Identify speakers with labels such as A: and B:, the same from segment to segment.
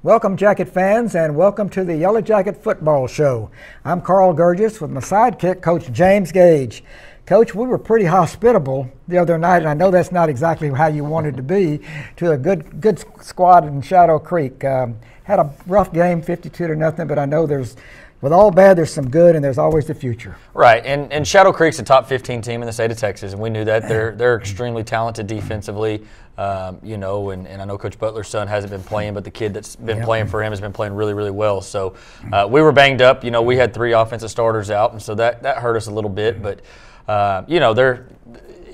A: Welcome, Jacket fans, and welcome to the Yellow Jacket Football Show. I'm Carl Gurgis with my sidekick, Coach James Gage. Coach, we were pretty hospitable the other night, and I know that's not exactly how you wanted to be, to a good squad in Shadow Creek. Had a rough game, 52-0, but I know with all bad, there's some good, and there's always the future.
B: Right, and Shadow Creek's a top 15 team in the state of Texas, and we knew that. They're extremely talented defensively, and I know Coach Butler's son hasn't been playing, but the kid that's been playing for him has been playing really, really well. So we were banged up. We had 3 offensive starters out, and so that hurt us a little bit. But,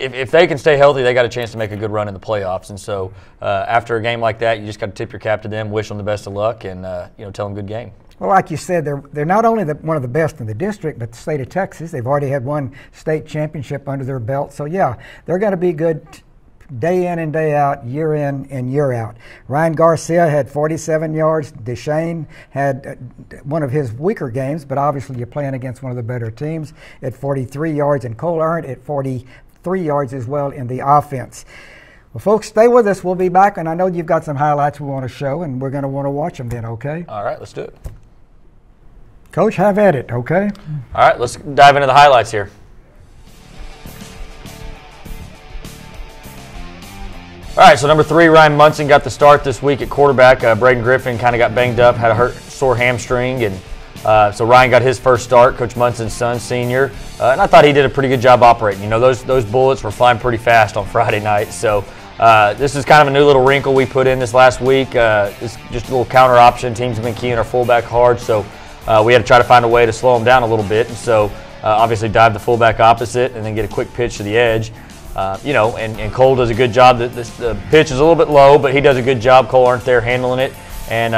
B: if they can stay healthy, they got a chance to make a good run in the playoffs. And so after a game like that, you just got to tip your cap to them, wish them the best of luck, and tell them good game.
A: Well, like you said, they're not only one of the best in the district, but the state of Texas. They've already had one state championship under their belt. So, yeah, they're going to be good day in and day out, year in and year out. Ryan Garcia had 47 yards. Deshane had one of his weaker games, but obviously you're playing against one of the better teams at 43 yards, and Cole Arndt at 43 yards as well in the offense. Well, folks, stay with us. We'll be back, and I know you've got some highlights we want to show, and we're going to want to watch them then, okay?
B: All right, let's do it.
A: Coach, have at it, okay?
B: All right, let's dive into the highlights here. All right, so number 3, Ryan Munson got the start this week at quarterback. Braden Griffin kind of got banged up, had a sore hamstring, and so Ryan got his first start, Coach Munson's son, senior, and I thought he did a pretty good job operating. Those bullets were flying pretty fast on Friday night, so this is kind of a new little wrinkle we put in this last week. It's just a little counter option. Teams have been keying our fullback hard, so we had to try to find a way to slow him down a little bit, and so obviously dive the fullback opposite and then get a quick pitch to the edge. And Cole does a good job. The pitch is a little bit low, but he does a good job. Cole Arndt there handling it and,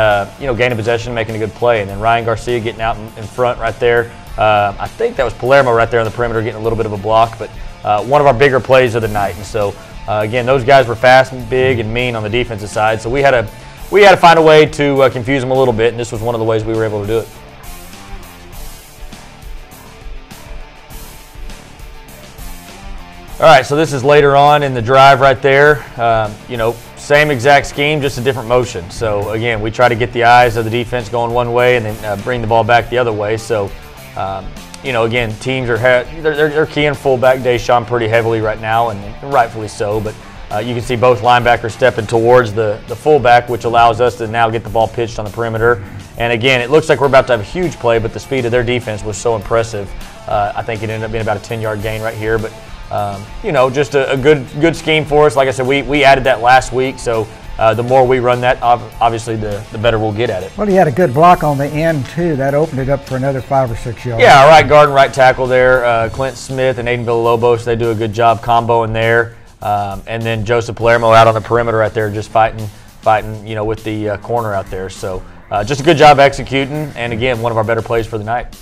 B: gaining possession, making a good play. And then Ryan Garcia getting out in front right there. I think that was Palermo right there on the perimeter getting a little bit of a block, but one of our bigger plays of the night. And so, again, those guys were fast and big and mean on the defensive side. So we had to find a way to confuse them a little bit, and this was one of the ways we were able to do it. All right, so this is later on in the drive right there. Same exact scheme, just a different motion. So, again, we try to get the eyes of the defense going one way and then bring the ball back the other way. So, again, teams they're keying fullback Deshaun pretty heavily right now, and rightfully so. But you can see both linebackers stepping towards the fullback, which allows us to now get the ball pitched on the perimeter. And, again, it looks like we're about to have a huge play, but the speed of their defense was so impressive. I think it ended up being about a 10-yard gain right here. But just a good scheme for us. Like I said, we added that last week, so the more we run that, obviously the better we'll get at it.
A: Well, he had a good block on the end, too. That opened it up for another 5 or 6 yards.
B: Yeah, right guard and right tackle there. Clint Smith and Aiden Villalobos, they do a good job comboing there. And then Joseph Palermo out on the perimeter right there just fighting, with the corner out there. So just a good job executing, and, again, one of our better plays for the night.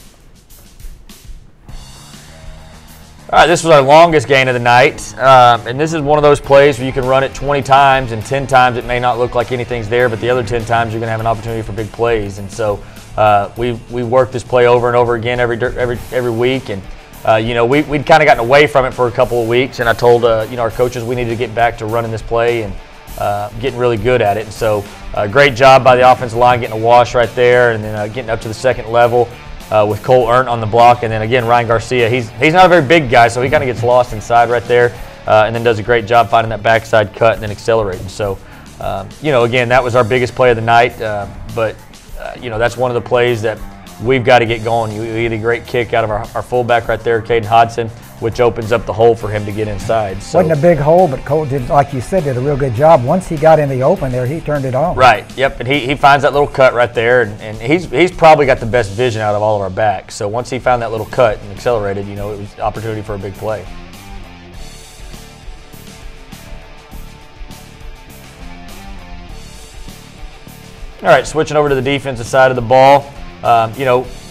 B: All right, this was our longest gain of the night, and this is one of those plays where you can run it 20 times, and 10 times it may not look like anything's there, but the other 10 times you're going to have an opportunity for big plays. And so we worked this play over and over again every week, and we'd kind of gotten away from it for a couple of weeks, and I told our coaches we needed to get back to running this play and getting really good at it. And so great job by the offensive line getting a wash right there, and then getting up to the second level. With Cole Arndt on the block, and then again Ryan Garcia. He's not a very big guy, so he kind of gets lost inside right there, and then does a great job finding that backside cut and then accelerating. So, again, that was our biggest play of the night. But that's one of the plays that we've got to get going. You get a great kick out of our fullback right there, Caden Hodson, which opens up the hole for him to get inside. So,
A: wasn't a big hole, but Cole did, like you said, did a real good job. Once he got in the open there, he turned it on.
B: Right, yep, and he finds that little cut right there, and he's probably got the best vision out of all of our backs. So once he found that little cut and accelerated, it was an opportunity for a big play. All right, switching over to the defensive side of the ball.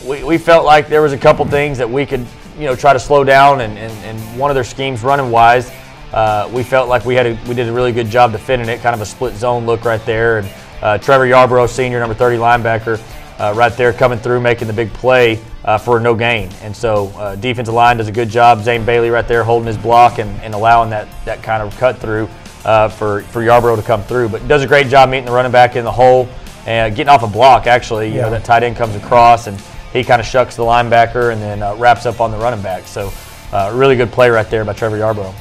B: We felt like there was a couple things that we could try to slow down, and one of their schemes running wise, we felt like we did a really good job defending it, kind of a split zone look right there. And Trevor Yarborough, senior, number 30 linebacker, right there coming through, making the big play for no gain. And so defensive line does a good job. Zane Bailey right there holding his block and allowing that kind of cut through for Yarborough to come through. But does a great job meeting the running back in the hole and getting off a block, actually. You know, that tight end comes across, and he kind of shucks the linebacker and then wraps up on the running back. So really good play right there by Trevor Yarbrough.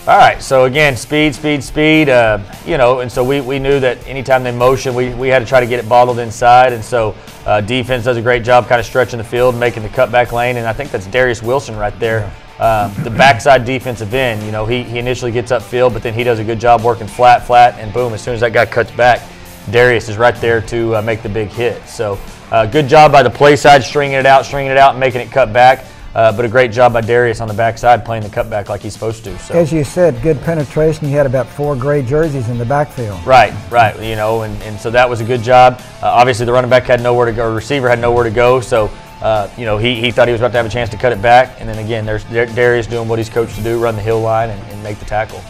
B: All right, so again, speed, you know, and so we knew that anytime they motion, we had to try to get it bottled inside, and so defense does a great job kind of stretching the field, making the cutback lane, and I think that's Darius Wilson right there, the backside defensive end. You know, he initially gets upfield, but then he does a good job working flat, and boom, as soon as that guy cuts back, Darius is right there to make the big hit. So good job by the play side, stringing it out, and making it cut back. But a great job by Darius on the backside playing the cutback like he's supposed to. So.
A: As you said, good penetration. You had about 4 gray jerseys in the backfield.
B: Right. You know, and so that was a good job. Obviously, the running back had nowhere to go, or receiver had nowhere to go. So, you know, he thought he was about to have a chance to cut it back. And then again, there's Darius doing what he's coached to do, run the hill line and make the tackle.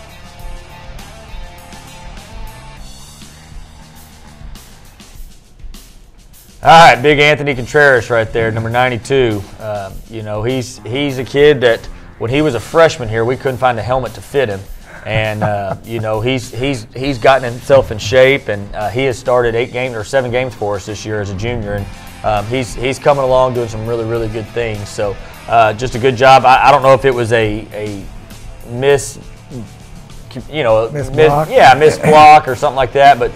B: All right, big Anthony Contreras right there, number 92. You know, he's a kid that when he was a freshman here, we couldn't find a helmet to fit him, and you know, he's gotten himself in shape, and he has started 7 games for us this year as a junior, and he's coming along doing some really good things. So just a good job. I don't know if it was a miss, you know, missed block or something like that, but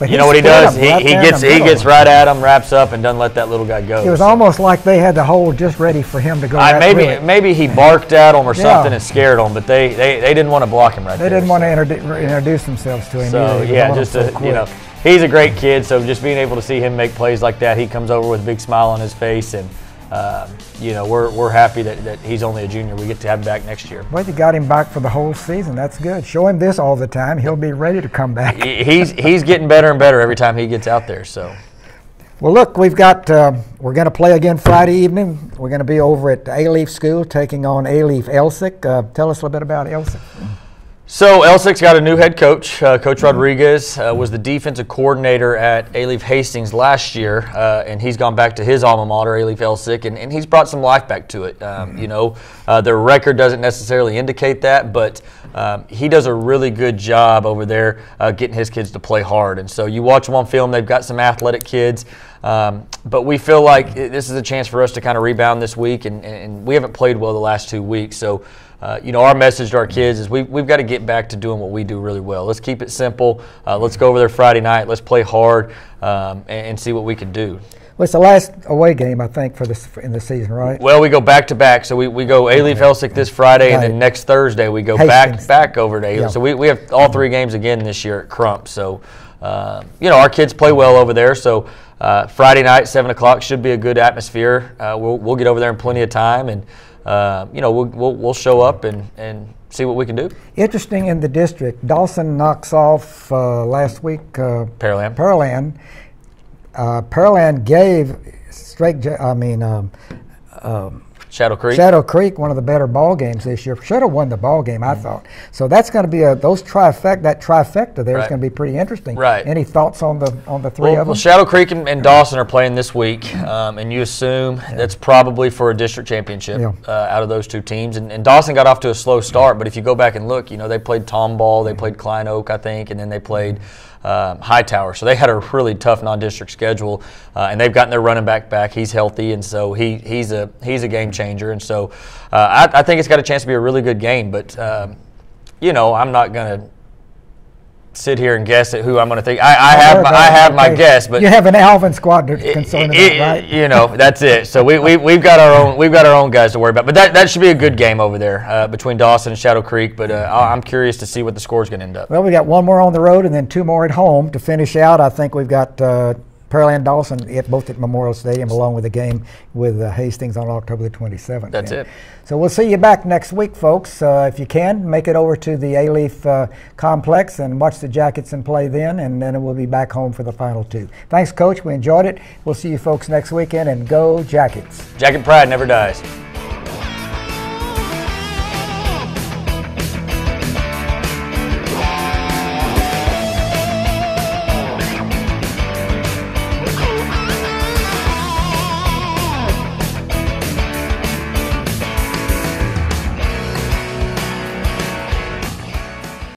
B: you know what he does? He gets right at him, wraps up, and doesn't let that little guy go.
A: It was almost like they had the hole just ready for him to go.
B: Maybe he barked at him or something and scared him, but they didn't want to block him right there.
A: They didn't want to introduce themselves to him.
B: So yeah, just you know, he's a great kid. So just being able to see him make plays like that, he comes over with a big smile on his face, and you know, we're happy that he's only a junior. We get to have him back next year.
A: Well, you got him back for the whole season. That's good. Show him this all the time. He'll be ready to come back.
B: He's getting better and better every time he gets out there. So,
A: well, look, we've got we're going to play again Friday evening. We're going to be over at Alief School taking on Alief Elsik. Tell us a little bit about Elsik.
B: So Elsik's got a new head coach. Coach Rodriguez was the defensive coordinator at Alief Hastings last year, and he's gone back to his alma mater, Alief Elsik, and he's brought some life back to it. You know, their record doesn't necessarily indicate that, but he does a really good job over there getting his kids to play hard. And so you watch them on film, they've got some athletic kids, but we feel like this is a chance for us to kind of rebound this week, and we haven't played well the last 2 weeks. So you know, our message to our kids is we've got to get back to doing what we do really well. Let's keep it simple. Let's go over there Friday night. Let's play hard and see what we can do.
A: Well, it's the last away game, I think, in the season, right?
B: Well, we go back to back. So we go Alief Elsik this Friday, and then next Thursday we go back over to Alief. Yeah. So we have all 3 games again this year at Crump. So you know, our kids play well over there. So Friday night, 7 o'clock, should be a good atmosphere. We'll get over there in plenty of time, and you know, we'll show up and see what we can do.
A: Interesting in the district, Dawson knocks off last week Pearland. Pearland gave Shadow Creek one of the better ball games this year. Should have won the ball game, I thought. So that's going to be that trifecta there is going to be pretty interesting.
B: Right.
A: Any thoughts on the 3 of them?
B: Well, Shadow Creek and Dawson are playing this week, and you assume that's probably for a district championship out of those 2 teams. And Dawson got off to a slow start, but if you go back and look, you know, they played Tomball, they played Klein Oak, I think, and then they played Hightower. So they had a really tough non-district schedule, and they've gotten their running back. He's healthy, and so he's a game changer. And so I think it's got a chance to be a really good game. But you know, I'm not going to sit here and guess at who I'm going to think. I have my guess, but
A: you have an Alvin squad concerned about, right?
B: You know, that's it. So we've got our own guys to worry about. But that should be a good game over there between Dawson and Shadow Creek. But I'm curious to see what the score is going to end up.
A: Well, we got 1 more on the road and then 2 more at home to finish out. I think we've got Pearland Dawson both at Memorial Stadium, along with a game with Hastings on October the 27th.
B: That's it.
A: So we'll see you back next week, folks. If you can, make it over to the Alief complex and watch the Jackets and play then, and then we'll be back home for the final 2. Thanks, Coach. We enjoyed it. We'll see you folks next weekend, and go Jackets.
B: Jacket pride never dies.